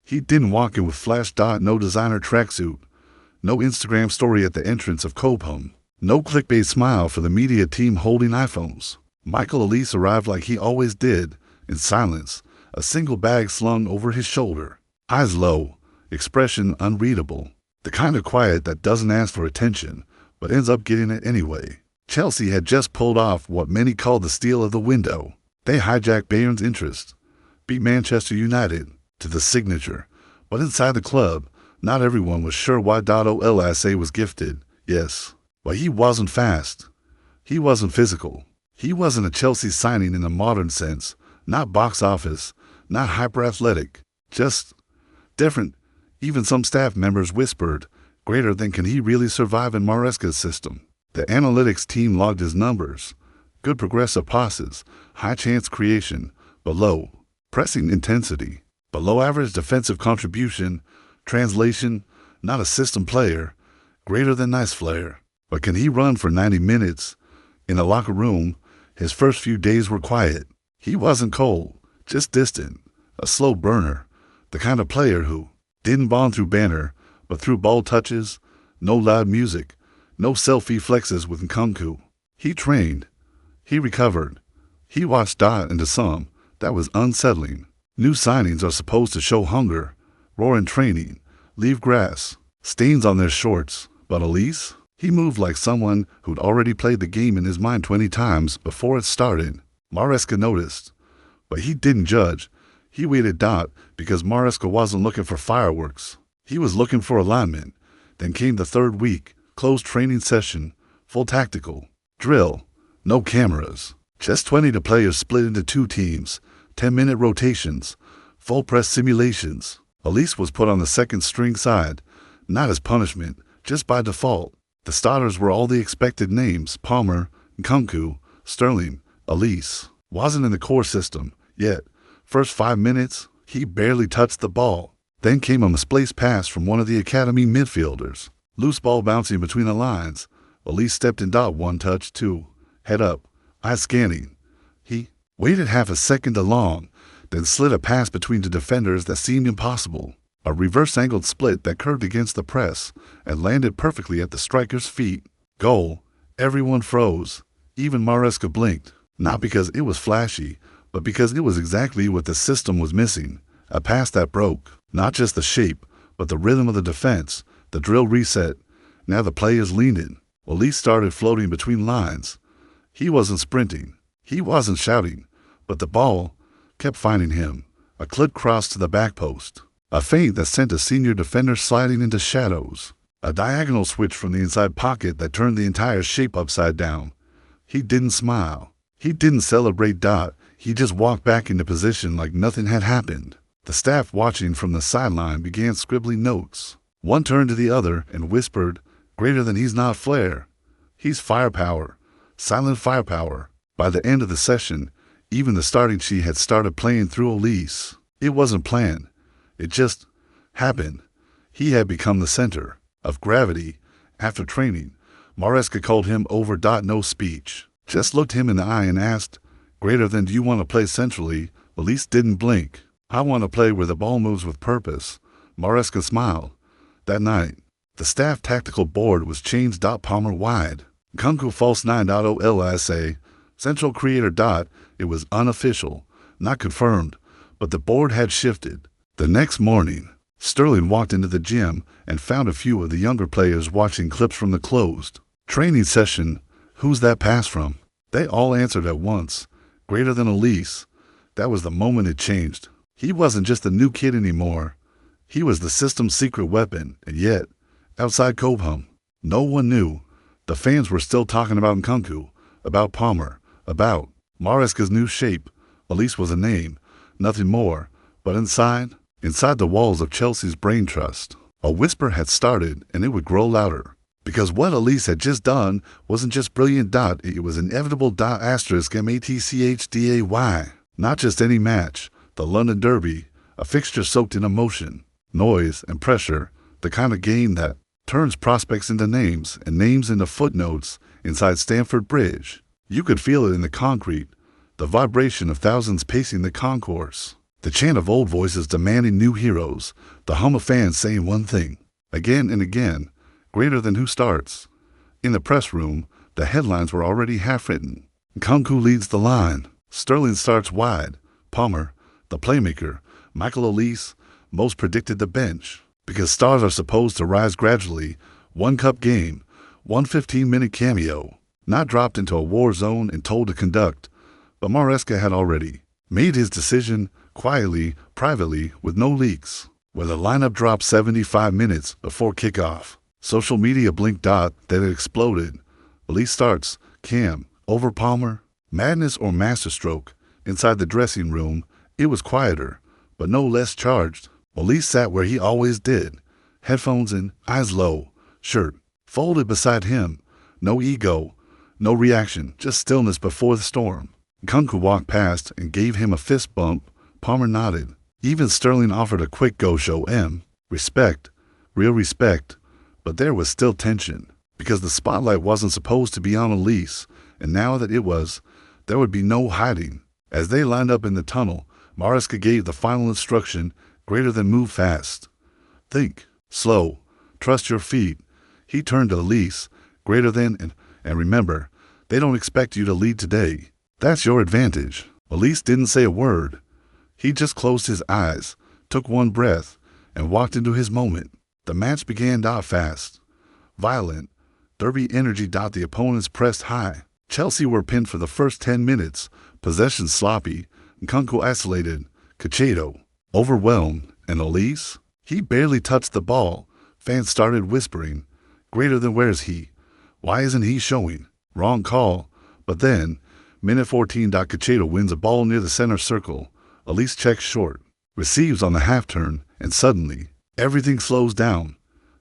He didn't walk in with flash dot, no designer tracksuit, no Instagram story at the entrance of Cobham, no clickbait smile for the media team holding iPhones. Michael Olise arrived like he always did, in silence, a single bag slung over his shoulder. Eyes low, expression unreadable. The kind of quiet that doesn't ask for attention, but ends up getting it anyway. Chelsea had just pulled off what many call the steal of the window. They hijacked Bayern's interest, beat Manchester United to the signature. But inside the club, not everyone was sure why Olise was gifted. Yes, but he wasn't fast. He wasn't physical. He wasn't a Chelsea signing in the modern sense, not box office, not hyper-athletic, just different. Even some staff members whispered, greater than can he really survive in Maresca's system. The analytics team logged his numbers. Good progressive passes, high chance creation, below pressing intensity, below average defensive contribution, translation, not a system player, greater than nice flair. But can he run for 90 minutes? In the locker room, his first few days were quiet. He wasn't cold, just distant, a slow burner, the kind of player who didn't bond through banner, but through ball touches, no loud music, no selfie flexes with Nkunku. He trained. He recovered. He watched Dot into some. That was unsettling. New signings are supposed to show hunger, roar in training, leave grass, stains on their shorts. But Olise? He moved like someone who'd already played the game in his mind 20 times before it started. Maresca noticed, but he didn't judge. He waited Dot because Maresca wasn't looking for fireworks. He was looking for alignment. Then came the third week, closed training session, full tactical, drill, no cameras. Just 20 players split into two teams, 10-minute rotations, full press simulations. Olise was put on the second string side, not as punishment, just by default. The starters were all the expected names: Palmer, Nkunku, Sterling. Olise wasn't in the core system yet. First 5 minutes, he barely touched the ball. Then came a misplaced pass from one of the academy midfielders. Loose ball bouncing between the lines. Olise stepped in Dot one touch, two. Head up, eyes scanning. He waited half a second too long, then slid a pass between the defenders that seemed impossible. A reverse-angled split that curved against the press and landed perfectly at the striker's feet. Goal. Everyone froze. Even Maresca blinked. Not because it was flashy, but because it was exactly what the system was missing. A pass that broke. Not just the shape, but the rhythm of the defense. The drill reset. Now the players leaned in. Olise started floating between lines. He wasn't sprinting. He wasn't shouting. But the ball kept finding him. A clipped cross to the back post. A feint that sent a senior defender sliding into shadows. A diagonal switch from the inside pocket that turned the entire shape upside down. He didn't smile. He didn't celebrate Dot. He just walked back into position like nothing had happened. The staff watching from the sideline began scribbling notes. One turned to the other and whispered, greater than he's not flair. He's firepower. Silent firepower. By the end of the session, even the starting sheet had started playing through Olise. It wasn't planned. It just happened. He had become the center of gravity. After training, Maresca called him over. No speech. Just looked him in the eye and asked, greater than, do you want to play centrally? Olise didn't blink. I want to play where the ball moves with purpose. Maresca smiled. That night, the staff tactical board was changed. Palmer wide. Nkunku false 9. Olise. Central creator. It was unofficial, not confirmed, but the board had shifted. The next morning, Sterling walked into the gym and found a few of the younger players watching clips from the closed training session. Who's that pass from? They all answered at once. Greater than Olise. That was the moment it changed. He wasn't just a new kid anymore. He was the system's secret weapon, and yet, outside Cobham, no one knew. The fans were still talking about Nkunku, about Palmer, about Maresca's new shape. Olise was a name, nothing more. But inside the walls of Chelsea's brain trust, a whisper had started, and it would grow louder. Because what Olise had just done wasn't just brilliant. It was inevitable. Matchday. Not just any match. The London Derby, a fixture soaked in emotion, noise, and pressure. The kind of game that turns prospects into names and names into footnotes inside Stamford Bridge. You could feel it in the concrete, the vibration of thousands pacing the concourse. The chant of old voices demanding new heroes, the hum of fans saying one thing, again and again, greater than who starts. In the press room, the headlines were already half-written. Nkunku leads the line. Sterling starts wide. Palmer, the playmaker, Michael Olise, most predicted the bench. Because stars are supposed to rise gradually, one cup game, one 15-minute cameo, not dropped into a war zone and told to conduct. But Maresca had already made his decision quietly, privately, with no leaks. Where the lineup dropped 75 minutes before kickoff. Social media blinked that it exploded. Olise starts, Cam, over Palmer. Madness or masterstroke. Inside the dressing room, it was quieter, but no less charged. Olise sat where he always did, headphones in, eyes low, shirt folded beside him. No ego, no reaction, just stillness before the storm. Nkunku walked past and gave him a fist bump. Palmer nodded. Even Sterling offered a quick go show respect, real respect. But there was still tension, because the spotlight wasn't supposed to be on Olise, and now that it was, there would be no hiding. As they lined up in the tunnel, Maresca gave the final instruction, greater than move fast. Think, slow, trust your feet. He turned to Olise, greater than, and remember, they don't expect you to lead today. That's your advantage. Olise didn't say a word. He just closed his eyes, took one breath, and walked into his moment. The match began fast, violent, derby energy. The opponents pressed high. Chelsea were pinned for the first 10 minutes, possession sloppy. Nkunku isolated, Caicedo overwhelmed, and Olise, he barely touched the ball. Fans started whispering, greater than where's he? Why isn't he showing? Wrong call. But then, minute 14. Caicedo wins a ball near the center circle. Olise checks short, receives on the half turn, and suddenly, everything slows down.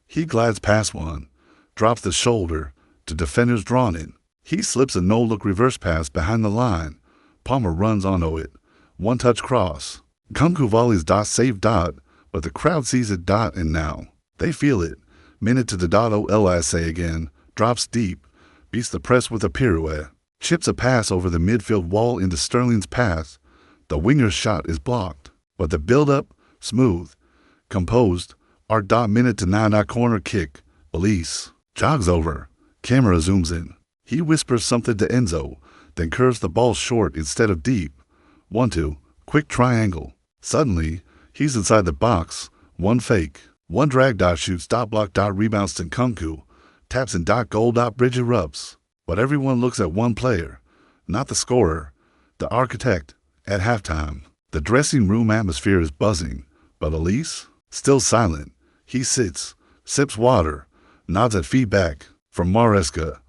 He glides past one, drops the shoulder, to defenders drawn in. He slips a no-look reverse pass behind the line. Palmer runs onto it. One-touch cross. Nkunku volleys save but the crowd sees it and now. They feel it. Minute to the Olise again, drops deep, beats the press with a pirouette, chips a pass over the midfield wall into Sterling's path. The winger's shot is blocked, but the build-up, smooth, composed. Minute to 9. Corner kick. Olise jogs over. Camera zooms in. He whispers something to Enzo, then curves the ball short instead of deep. 1-2. Quick triangle. Suddenly, he's inside the box. One fake. One drag. Shoots. Block. Rebounds to Nkunku. Taps and goal. Bridge erupts. But everyone looks at one player, not the scorer, the architect. At halftime, the dressing room atmosphere is buzzing, but Olise, still silent. He sits, sips water, nods at feedback from Maresca.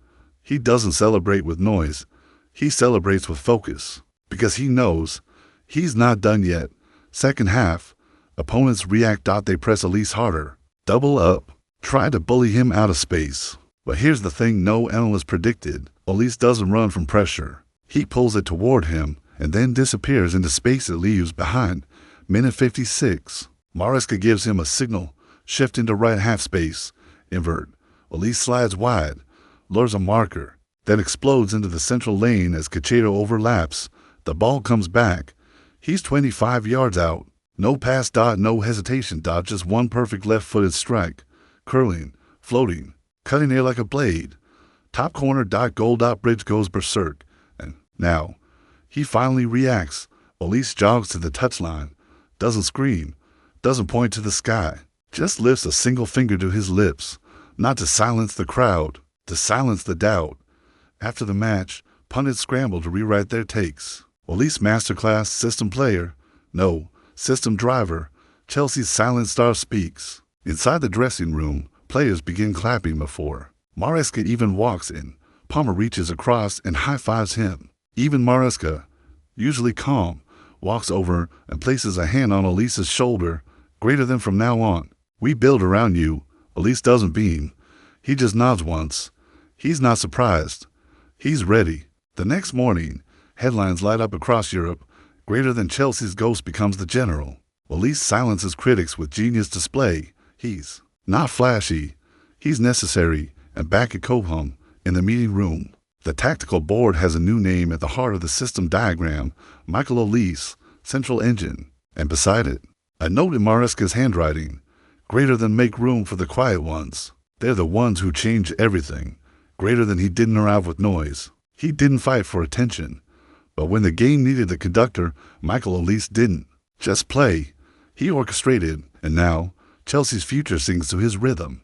He doesn't celebrate with noise. He celebrates with focus, because he knows he's not done yet. Second half, opponents react. They press Olise harder, double up, try to bully him out of space. But here's the thing no analyst predicted. Olise doesn't run from pressure. He pulls it toward him, and then disappears into space it leaves behind. Minute 56. Maresca gives him a signal, shift into right half space, invert. Olise slides wide, lures a marker, then explodes into the central lane as Caicedo overlaps. The ball comes back. He's 25 yards out. No pass. No hesitation. Just one perfect left-footed strike, curling, floating, cutting air like a blade. Top corner. Goal. Bridge goes berserk. And now, he finally reacts. Olise jogs to the touchline, doesn't scream, doesn't point to the sky, just lifts a single finger to his lips, not to silence the crowd, to silence the doubt. After the match, pundits scramble to rewrite their takes. Olise masterclass, system player, no, system driver. Chelsea's silent star speaks. Inside the dressing room, players begin clapping before Maresca even walks in. Palmer reaches across and high-fives him. Even Maresca, usually calm, walks over and places a hand on Olise's shoulder, greater than from now on. We build around you. Olise doesn't beam. He just nods once. He's not surprised. He's ready. The next morning, headlines light up across Europe. Greater than Chelsea's ghost becomes the general. Olise silences critics with genius display. He's not flashy. He's necessary. And back at Cobham, in the meeting room, the tactical board has a new name at the heart of the system diagram. Michael Olise, central engine. And beside it, a note in Maresca's handwriting, greater than make room for the quiet ones. They're the ones who change everything. Greater than he didn't arrive with noise. He didn't fight for attention. But when the game needed the conductor, Michael Olise didn't just play. He orchestrated, and now Chelsea's future sings to his rhythm.